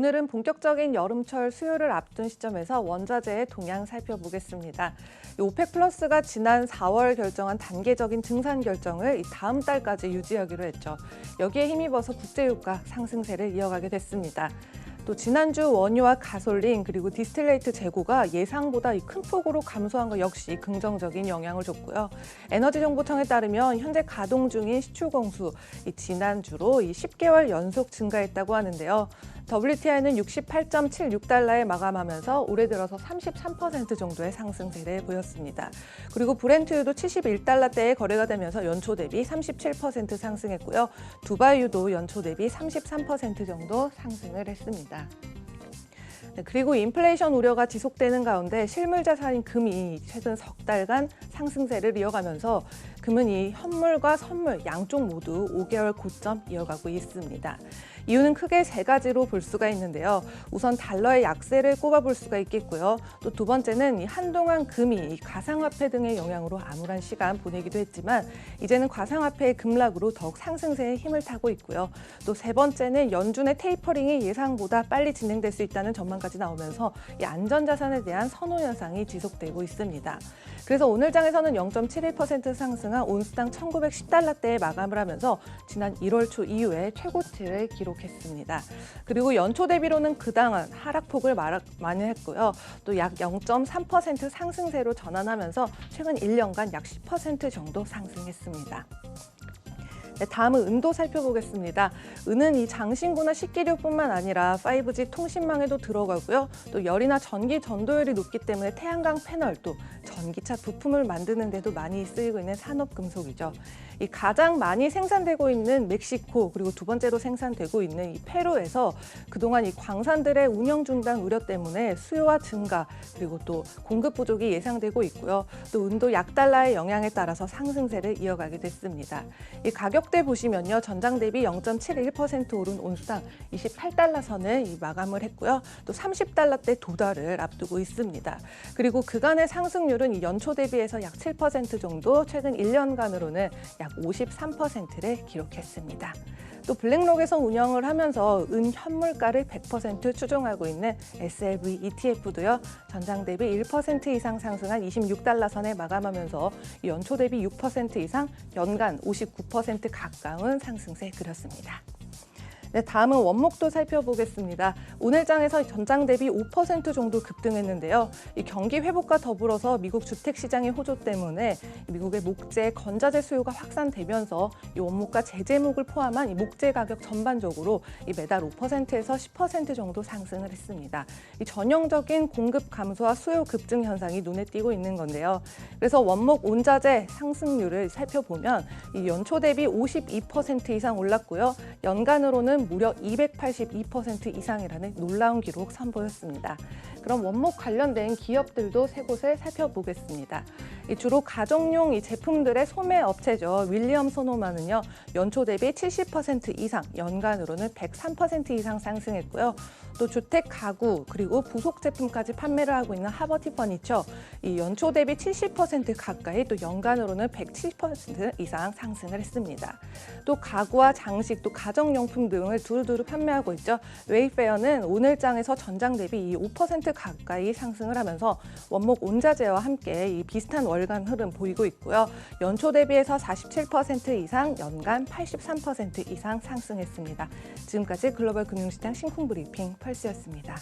오늘은 본격적인 여름철 수요를 앞둔 시점에서 원자재의 동향 살펴보겠습니다. 오펙 플러스가 지난 4월 결정한 단계적인 증산 결정을 다음 달까지 유지하기로 했죠. 여기에 힘입어서 국제유가 상승세를 이어가게 됐습니다. 또 지난주 원유와 가솔린 그리고 디스틸레이트 재고가 예상보다 큰 폭으로 감소한 것 역시 긍정적인 영향을 줬고요. 에너지정보청에 따르면 현재 가동 중인 시추공수 지난주로 10개월 연속 증가했다고 하는데요. WTI는 68.76달러에 마감하면서 올해 들어서 33% 정도의 상승세를 보였습니다. 그리고 브렌트유도 71달러대에 거래가 되면서 연초 대비 37% 상승했고요. 두바이유도 연초 대비 33% 정도 상승을 했습니다. 그리고 인플레이션 우려가 지속되는 가운데 실물 자산인 금이 최근 석 달간 상승세를 이어가면서 금은 이 현물과 선물 양쪽 모두 5개월 고점 이어가고 있습니다. 이유는 크게 세 가지로 볼 수가 있는데요. 우선 달러의 약세를 꼽아볼 수가 있겠고요. 또 두 번째는 한동안 금이 가상화폐 등의 영향으로 암울한 시간 보내기도 했지만 이제는 가상화폐의 급락으로 더욱 상승세에 힘을 타고 있고요. 또 세 번째는 연준의 테이퍼링이 예상보다 빨리 진행될 수 있다는 전망까지 나오면서 이 안전자산에 대한 선호 현상이 지속되고 있습니다. 그래서 오늘 장에서는 0.71% 상승한 온스당 1910달러대에 마감을 하면서 지난 1월 초 이후에 최고치를 기록했습니다. 그리고 연초 대비로는 그당한 하락폭을 많이 했고요. 또 약 0.3% 상승세로 전환하면서 최근 1년간 약 10% 정도 상승했습니다. 네, 다음은 은도 살펴보겠습니다. 은은 이 장신구나 식기류뿐만 아니라 5G 통신망에도 들어가고요. 또 열이나 전기 전도율이 높기 때문에 태양광 패널 또 전기차 부품을 만드는 데도 많이 쓰이고 있는 산업금속이죠. 이 가장 많이 생산되고 있는 멕시코 그리고 두 번째로 생산되고 있는 이 페루에서 그동안 이 광산들의 운영 중단 우려 때문에 수요와 증가 그리고 또 공급 부족이 예상되고 있고요. 또 은도 약달러의 영향에 따라서 상승세를 이어가게 됐습니다. 이 가격대 보시면요. 전장 대비 0.71% 오른 온수당 28달러 선을 마감을 했고요. 또 30달러대 도달을 앞두고 있습니다. 그리고 그간의 상승률은 이 연초 대비해서 약 7% 정도, 최근 1년간으로는 약 53%를 기록했습니다. 또 블랙록에서 운영을 하면서 은 현물가를 100% 추종하고 있는 SLV ETF도요. 전장 대비 1% 이상 상승한 26달러 선에 마감하면서 연초 대비 6% 이상, 연간 59% 가까운 상승세 그렸습니다. 네, 다음은 원목도 살펴보겠습니다. 오늘 장에서 전장 대비 5% 정도 급등했는데요. 이 경기 회복과 더불어서 미국 주택시장의 호조 때문에 미국의 목재, 건자재 수요가 확산되면서 이 원목과 제재목을 포함한 이 목재 가격 전반적으로 이 매달 5%에서 10% 정도 상승을 했습니다. 이 전형적인 공급 감소와 수요 급증 현상이 눈에 띄고 있는 건데요. 그래서 원목 온자재 상승률을 살펴보면 이 연초 대비 52% 이상 올랐고요. 연간으로는 무려 282% 이상이라는 놀라운 기록 선보였습니다. 그럼 원목 관련된 기업들도 세 곳을 살펴보겠습니다. 주로 가정용 이 제품들의 소매 업체죠. 윌리엄 소노마는요. 연초 대비 70% 이상, 연간으로는 103% 이상 상승했고요. 또 주택 가구 그리고 부속 제품까지 판매를 하고 있는 하버티 퍼니처 이 연초 대비 70% 가까이 또 연간으로는 170% 이상 상승을 했습니다. 또 가구와 장식 또 가정용품 등을 두루두루 판매하고 있죠. 웨이페어는 오늘 장에서 전장 대비 5% 가까이 상승을 하면서 원목 온자재와 함께 이 비슷한 월간 흐름 보이고 있고요. 연초 대비해서 47% 이상, 연간 83% 이상 상승했습니다. 지금까지 글로벌 금융시장 신쿵 브리핑 펄스였습니다.